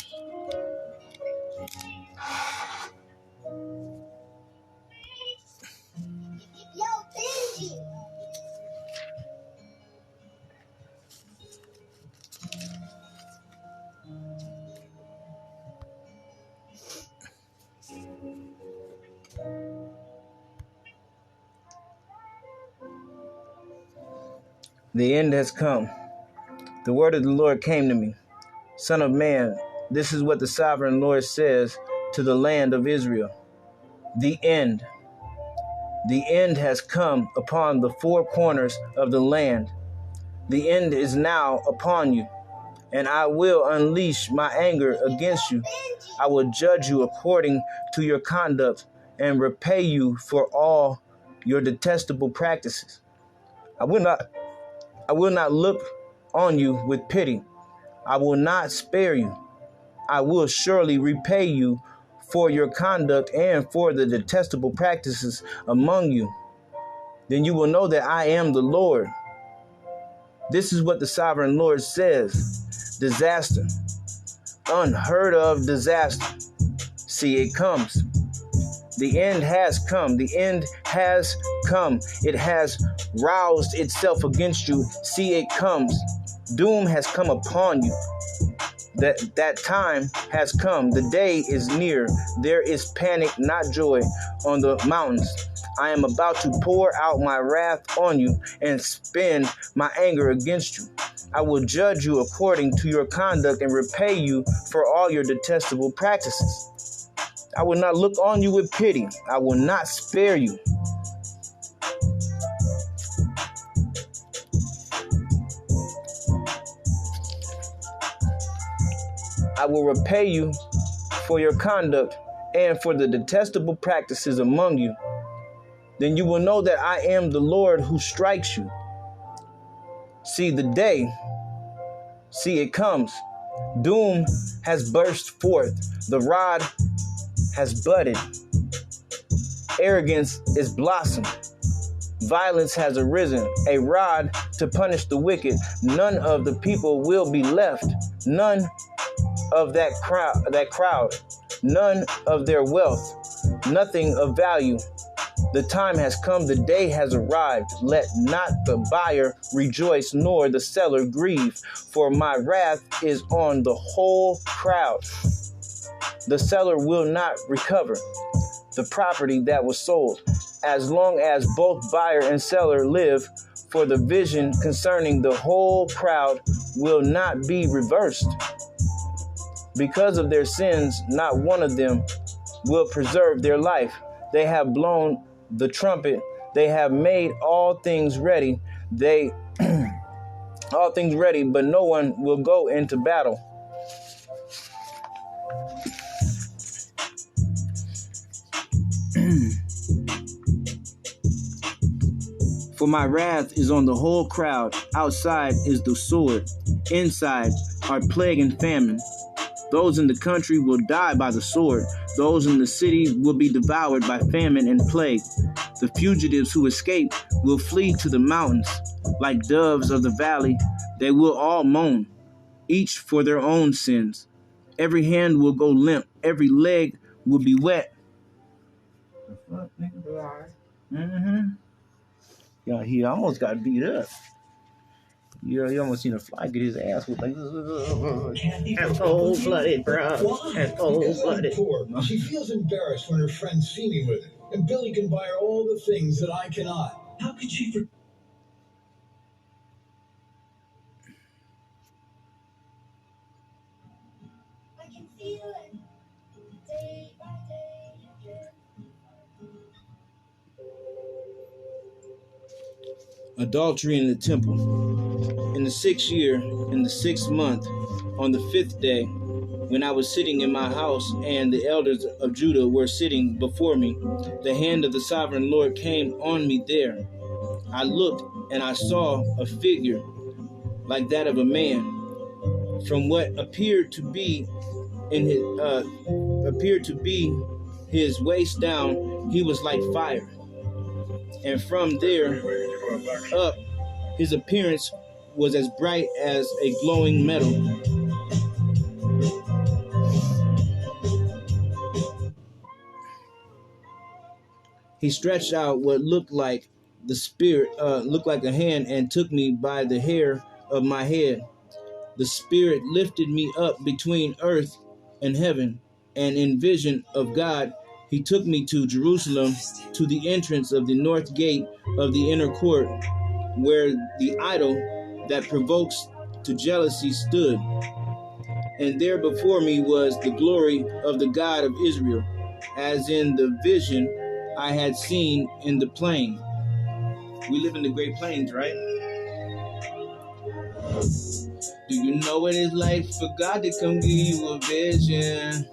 The end has come. The word of the Lord came to me. Son of man, this is what the sovereign Lord says to the land of Israel. The end. The end has come upon the four corners of the land. The end is now upon you, and I will unleash my anger against you. I will judge you according to your conduct and repay you for all your detestable practices. I will not look on you with pity. I will not spare you. I will surely repay you for your conduct and for the detestable practices among you. Then you will know that I am the Lord. This is what the sovereign Lord says. Disaster. Unheard of disaster. See, it comes. The end has come. The end has come. It has roused itself against you. See, it comes. Doom has come upon you. That time has come. The day is near. There is panic, not joy, on the mountains. I am about to pour out my wrath on you and spend my anger against you. I will judge you according to your conduct and repay you for all your detestable practices. I will not look on you with pity. I will not spare you. I will repay you for your conduct and for the detestable practices among you. Then you will know that I am the Lord who strikes you. See the day. See, it comes. Doom has burst forth. The rod has budded. Arrogance is blossomed. Violence has arisen, a rod to punish the wicked. None of the people will be left. None of that crowd, none of their wealth, nothing of value. The time has come, the day has arrived. Let not the buyer rejoice, nor the seller grieve, for my wrath is on the whole crowd. The seller will not recover the property that was sold, as long as both buyer and seller live, for the vision concerning the whole crowd will not be reversed. Because of their sins, not one of them will preserve their life. They have blown the trumpet. They have made all things ready. All things ready, but no one will go into battle. For my wrath is on the whole crowd. Outside is the sword. Inside are plague and famine. Those in the country will die by the sword. Those in the city will be devoured by famine and plague. The fugitives who escape will flee to the mountains. Like doves of the valley, they will all moan, each for their own sins. Every hand will go limp. Every leg will be wet. Yeah, he almost got beat up. You almost seen a fly get his ass with like, that's cold-blooded, bro. That's cold-blooded. She feels embarrassed when her friends see me with it, and Billy can buy her all the things that I cannot. How could she forget? I can feel it day by day again. Adultery in the temple. In the 6th year, in the 6th month, on the 5th day, when I was sitting in my house and the elders of Judah were sitting before me, the hand of the sovereign Lord came on me there. I looked and I saw a figure like that of a man. From what appeared to be his waist down, he was like fire. And from there up, his appearance was as bright as a glowing metal. He stretched out what looked like a hand and took me by the hair of my head. The Spirit lifted me up between earth and heaven, and in vision of God, he took me to Jerusalem, to the entrance of the north gate of the inner court. where the idol that provokes to jealousy stood. And there before me was the glory of the God of Israel, as in the vision I had seen in the plain. We live in the Great Plains, right? Do you know what it's like for God to come give you a vision?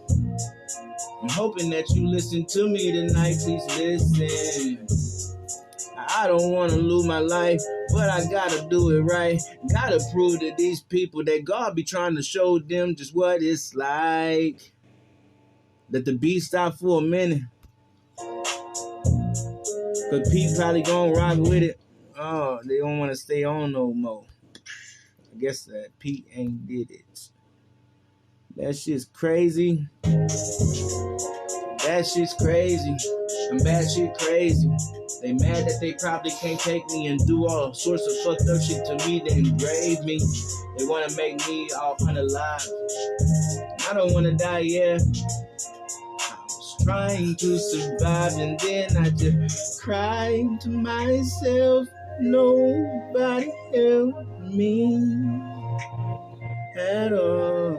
I'm hoping that you listen to me tonight, please listen. I don't want to lose my life, but I gotta do it right. Gotta prove to these people that God be trying to show them just what it's like. Let the beat stop for a minute, cause Pete probably gonna rock with it. Oh, they don't want to stay on no more. I guess that Pete ain't did it. That shit's crazy. That shit's crazy. I'm bad shit crazy. They mad that they probably can't take me and do all sorts of fucked up shit to me to engrave me. They wanna make me all unalive. I don't wanna die, yeah. I was trying to survive and then I just cried to myself. Nobody helped me at all.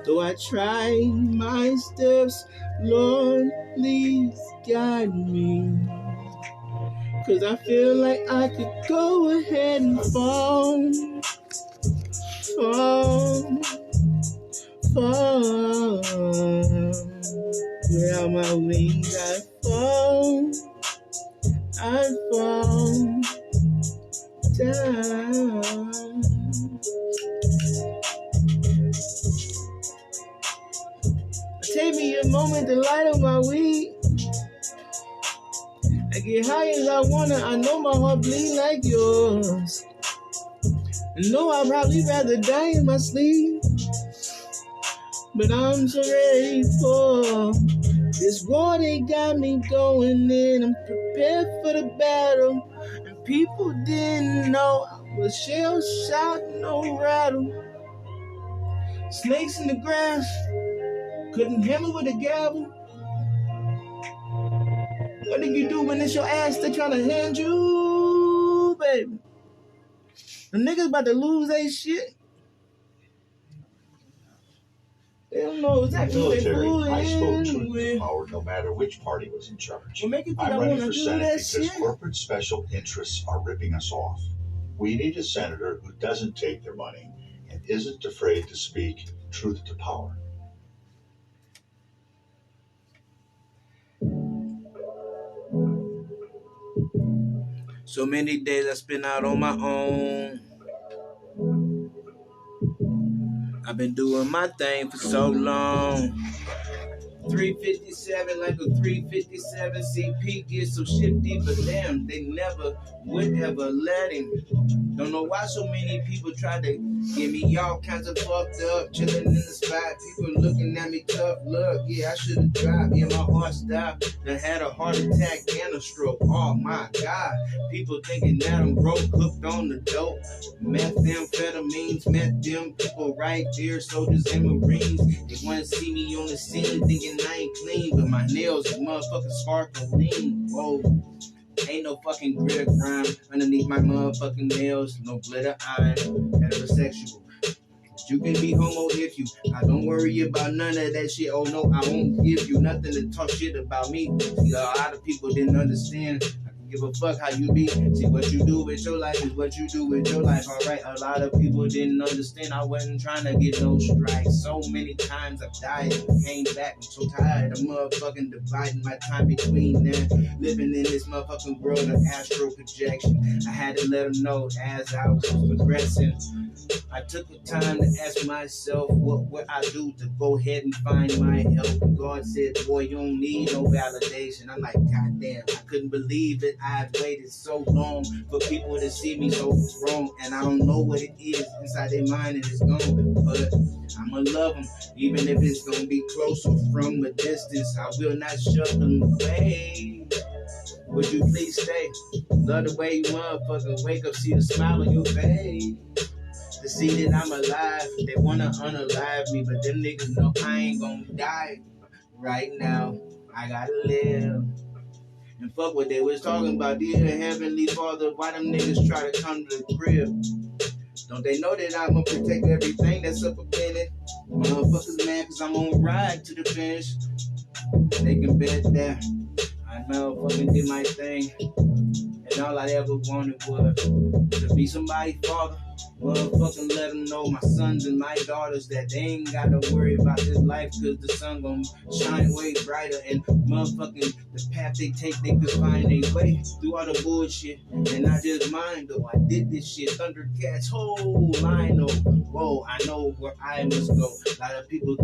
Though I tried my steps, Lord, please guide me. Cause I feel like I could go ahead and fall. Without my wings, I fall down. Take me a moment to light up my weed. I get high as I wanna. I know my heart bleed like yours. I know I'd probably rather die in my sleep. But I'm so ready for this war they got me going in. I'm prepared for the battle. And people didn't know I was shell shocked, no rattle. Snakes in the grass, couldn't handle with a gavel. What do you do when it's your ass they trying to hand you, baby? The niggas about to lose their shit. They don't know exactly what they're doing. I spoke truth to power no matter which party was in charge. Well, I'm running for Senate because corporate special interests are ripping us off. We need a senator who doesn't take their money and isn't afraid to speak truth to power. So many days I spent out on my own. I've been doing my thing for so long. 357 like a 357 CP gets so shifty, but damn, they never would ever let him. Don't know why so many people try to get me all kinds of fucked up, chilling in the spot. People looking at me tough. Look, yeah, I should have dropped. Yeah, my heart stopped. Then had a heart attack and a stroke. Oh my God. People thinking that I'm broke, hooked on the dope. Methamphetamines, met them people right there, soldiers and Marines. They want to see me on the scene, thinking I ain't clean, but my nails are motherfucking sparkling. Whoa. Ain't no fucking glitter crime underneath my motherfucking nails. No glitter, I'm heterosexual. You can be homo if you. I don't worry about none of that shit. Oh no, I won't give you nothing to talk shit about me. See, a lot of people didn't understand. I can give a fuck how you be. See, what you do with your life is what you do with your life. Alright, a lot of people didn't understand. I wasn't trying to get no strikes. So many times I've died and came back. I'm so tired of motherfucking dividing my time between them. Living in this motherfucking world of astral projection. I had to let them know as I was progressing. I took the time to ask myself what would I do to go ahead and find my help. And God said, boy, you don't need no validation. I'm like, God damn, I couldn't believe it. I've waited so long for people to see me so wrong. And I don't know what it is inside their mind and it's gone. But I'ma love them, even if it's gonna be close or from a distance. I will not shut them away. Would you please stay? Love the way you motherfucking wake up, see the smile on your face. To see that I'm alive, they wanna unalive me, but them niggas know I ain't gonna die right now. I gotta live, And fuck what they was talking about. Dear Heavenly Father, why them niggas try to come to the crib? Don't they know that I'm gonna protect everything that's up in it? Motherfuckers, man, cause I'm gonna ride to the finish. They can bet that I motherfucking did my thing. And all I ever wanted was to be somebody's father. Motherfucking let them know, my sons and my daughters, that they ain't gotta worry about this life, cause the sun gon' shine way brighter. And motherfucking the path they take, they could find their way through all the bullshit. And I just mind though, I did this shit. Thundercats, whole line, oh, whoa, I know where I must go. A lot of people